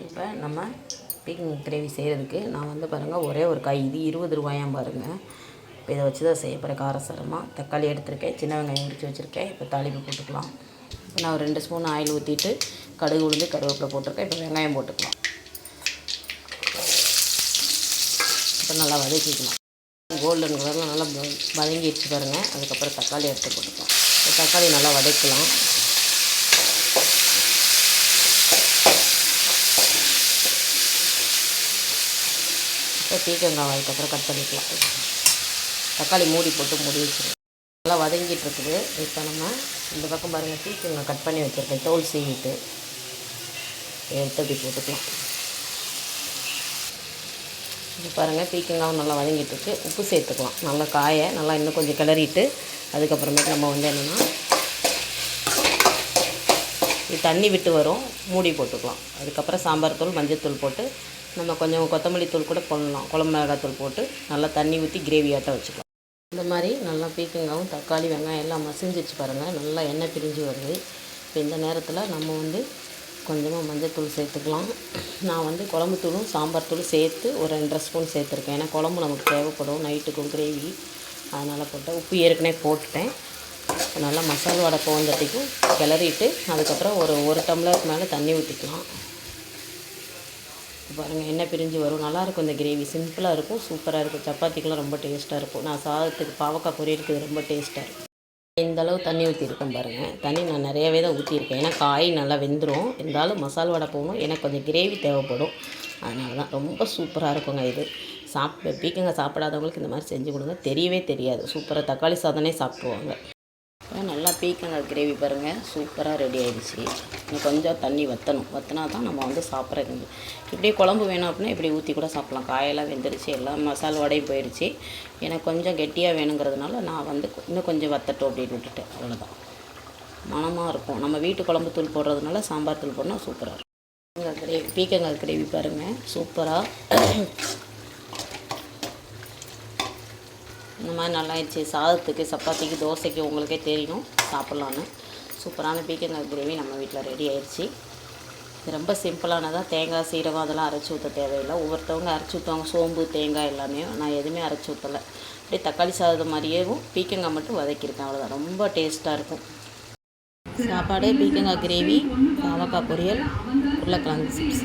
இப்போ நம்ம பீக்கங்காய் கிரேவி செய்கிறதுக்கு நான் வந்து பாருங்கள் ஒரே ஒரு காய் இது 20 ரூபாயாம் பாருங்கள். இப்போ இதை வச்சு தான் செய்ய போகிறேன். காரசாரமாக தக்காளி எடுத்துருக்கேன், சின்ன வெங்காயம் உரித்து வச்சுருக்கேன். இப்போ தாளிப்பு போட்டுக்கலாம். இப்போ நான் ஒரு 2 ஸ்பூன் ஆயில் ஊற்றிட்டு கடுகு உளுந்து கருவேப்பிலை போட்டிருக்கேன். இப்போ வெங்காயம் போட்டுக்கலாம். இப்போ நல்லா வதக்கிக்கலாம். கோல்டன் கலரில் நல்லா வதங்கிடுச்சு பாருங்கள். அதுக்கப்புறம் தக்காளி எடுத்து போட்டுக்கலாம். இப்போ தக்காளி நல்லா வதக்கலாம். இப்போ பீக்கங்காய் அதுக்கப்புறம் கட் பண்ணிக்கலாம். தக்காளி மூடி போட்டு மூடி வச்சுருக்கோம். நல்லா வதங்கிட்டு இருக்குது. இப்போ நம்ம இந்த பக்கம் பாருங்கள், பீக்கங்காய் கட் பண்ணி வச்சுருக்கேன், தோல் சீவிட்டு எடுத்து அப்படி போட்டுக்கலாம். இப்போ பாருங்கள், பீக்கங்காவும் நல்லா வதங்கிட்டுருக்கு. உப்பு சேர்த்துக்கலாம். நல்லா காயை நல்லா இன்னும் கொஞ்சம் கிளறிட்டு அதுக்கப்புறமேட்டு நம்ம வந்து என்னென்னா இது தண்ணி விட்டு வரும், மூடி போட்டுக்கலாம். அதுக்கப்புறம் சாம்பார் தூள் மஞ்சள் போட்டு நம்ம கொஞ்சம் கொத்தமல்லி தூள் கூட போடலாம். குழம்பு மிளகாத்தூள் போட்டு நல்லா தண்ணி ஊற்றி கிரேவியாட்டம் வச்சுக்கலாம். இந்த மாதிரி நல்லா பீக்கங்காவும் தக்காளி வெங்காயம் எல்லாம் மசிஞ்சிச்சு பாருங்கள். நல்லா எண்ணெய் பிரிஞ்சு வருது. இப்போ இந்த நேரத்தில் நம்ம வந்து கொஞ்சமாக மஞ்சள் சேர்த்துக்கலாம். நான் வந்து குழம்பு தூளும் சாம்பார் தூளும் சேர்த்து ஒரு 2.5 ஸ்பூன் சேர்த்துருக்கேன். ஏன்னா குழம்பு நமக்கு தேவைப்படும் நைட்டுக்கும் கிரேவி, அதனால் போட்டேன். உப்பு ஏற்கனவே போட்டுட்டேன். நல்லா மசாலா வடை போந்தட்டிக்கும் கிளறிட்டு அதுக்கப்புறம் ஒரு டம்ளருக்கு மேலே தண்ணி ஊற்றிக்கலாம். பாருங்கள், எண்ணெய் பிரிஞ்சு வரும். நல்லாயிருக்கும் இந்த கிரேவி. சிம்பிளாக இருக்கும், சூப்பராக இருக்கும். சப்பாத்திக்கெலாம் ரொம்ப டேஸ்ட்டாக இருக்கும். நான் சாதத்துக்கு பாவக்காய் பொரியலுக்கு ரொம்ப டேஸ்ட்டாக இருக்கும். இந்த அளவு தண்ணி ஊற்றிருக்கேன் பாருங்கள். தண்ணி நான் நிறையவே தான் ஊற்றிருக்கேன். ஏன்னா காய் நல்லா வெந்துடும். இருந்தாலும் மசாலா வடை போகணும், எனக்கு கொஞ்சம் கிரேவி தேவைப்படும். அதனால தான் ரொம்ப சூப்பராக இருக்குங்க இது. பீக்கங்காய் சாப்பிடாதவங்களுக்கு இந்த மாதிரி செஞ்சு கொடுங்க. தெரியவே தெரியாது. சூப்பராக தக்காளி சாதனே சாப்பிட்ருவாங்க. நல்லா பீக்கங்காய் கிரேவி பாருங்கள், சூப்பராக ரெடி ஆகிடுச்சு. இன்னும் கொஞ்சம் தண்ணி வற்றினா தான் நம்ம வந்து சாப்பிட்றது. இப்படியே குழம்பு வேணும் அப்படின்னா இப்படி ஊற்றி கூட சாப்பிட்லாம். காயெல்லாம் வெந்துருச்சு, எல்லாம் மசாலா வடையும் போயிடுச்சு. எனக்கு கொஞ்சம் கெட்டியாக வேணுங்கிறதுனால நான் வந்து இன்னும் கொஞ்சம் வற்றட்டும் அப்படின்னு விட்டுட்டேன். அவ்வளோதான். மணமாக இருக்கும். நம்ம வீட்டு குழம்பு தூள் போடுறதுனால சாம்பார் தூள் போடணும், சூப்பராக இருக்கும். பீக்கங்காய் கிரேவி பாருங்கள், சூப்பராக இந்த மாதிரி நல்லாயிடுச்சு. சாதத்துக்கு சப்பாத்திக்கு தோசைக்கு உங்களுக்கே தெரியும் சாப்பிட்லான்னு. சூப்பரான பீக்கங்காய் கிரேவி நம்ம வீட்டில் ரெடி ஆயிடுச்சு. இது ரொம்ப சிம்பிளானதாக. தேங்காய் சீரகம் அதெல்லாம் அரைச்சி ஊற்ற தேவையில்லை. ஒவ்வொருத்தவங்க அரைச்சி ஊற்றுவாங்க, சோம்பு தேங்காய் எல்லாமே. நான் எதுவுமே அரைச்சி ஊற்றலை. அப்படியே தக்காளி சாதம் மாதிரியும் பீக்கங்காய் மட்டும் வதக்கியிருக்கேன். அவ்வளோதான். ரொம்ப டேஸ்ட்டாக இருக்கும். சாப்பாடு, பீக்கங்காய் கிரேவி, பாவக்காய் பொரியல், உருளைக்கிழங்கு சிப்ஸ்.